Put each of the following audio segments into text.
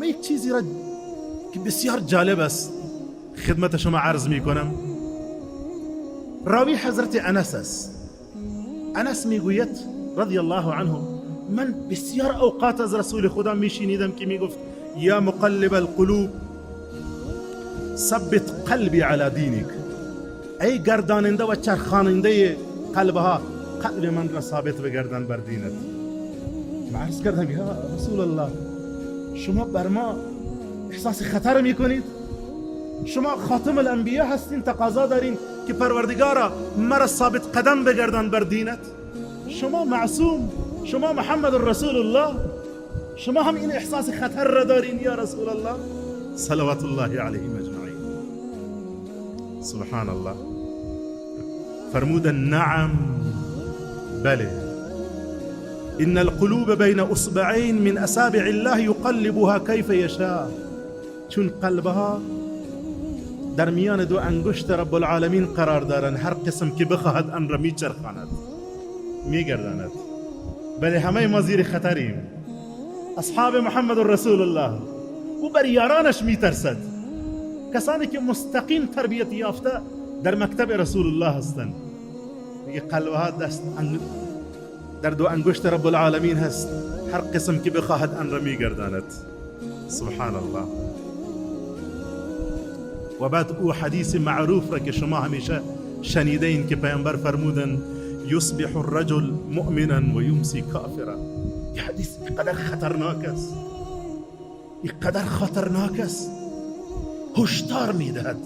من یک چیزی را که بسیار جالب است خدمت شما عرض می کنم. راوی حضرت انس است. انس میگوید رضی الله عنه من بسیار اوقات از رسول خدا میشنیدم که میگفت یا مقلب القلوب ثبت قلبی علی دینک، ای گرداننده و چرخاننده قلبها، قلب من را ثابت بگردان بر دینت. من عرض کردم یا رسول الله شما بر ما احساس خطر میکنید؟ شما خاتم الانبیا هستین، تقاضا دارین که پروردگارا مرا ثابت قدم بگردان بر دینت. شما معصوم، شما محمد رسول الله، شما هم این احساس خطر را دارین یا رسول الله صلوات الله علیهم اجمعین. سبحان الله. فرمودن نعم بله، ان القلوب بین اصبعین من اصابع الله یقلبها کیف یشاء. چون قلبها در میان دو انگشت رب العالمین قرار دارند، هر قسم که بخواهد آن را میچرخاند میگرداند. بله همه ما زیر خطریم. اصحاب محمد رسول الله او بر یارانش میترسد. کسانی که مستقیم تربیت یافته در مکتب رسول الله هستند. میگه قلبها دست در دو انگشت رب العالمین هست، هر قسم که بخواهد آن را میگرداند. سبحان الله. و بعد او حدیث معروف را که شما همیشه شنیده این که پیامبر فرمودن یصبح الرجل مؤمنا و یمسی کافرا. این حدیث اینقدر خطرناک است، اینقدر خطرناک است، هشدار میدهد.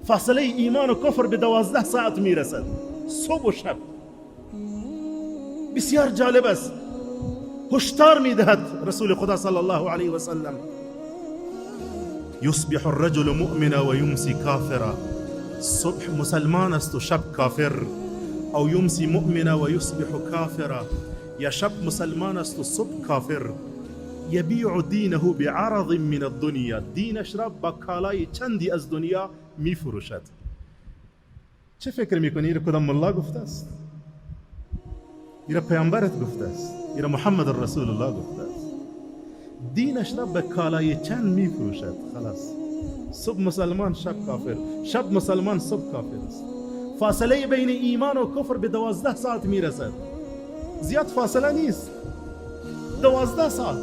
فاصله ایمان و کفر به 12 ساعت میرسد، صبح و شب. بسیار جالب است. هشدار میدهد رسول خدا صلی الله علیه و سلم یصبح الرجل مؤمنا و یمسی کافرا. صبح مسلمان است و شب کافر، او یمسی مؤمنا و یصبح کافرا، یا شب مسلمان است و صبح کافر. یبیع دینه بعرض من الدنیا، دینش را با کالای چندی از دنیا می فروشد. چه فکر میکنی؟ این کدام ملا گفته است؟ این پیامبرت گفته است؟ این محمد رسول الله گفته است؟ دینش را به کالای چند می فروشد. خلاص صبح مسلمان شب کافر، شب مسلمان صبح کافر است. فاصله بین ایمان و کفر به 12 ساعت می رسد. زیاد فاصله نیست. 12 ساعت.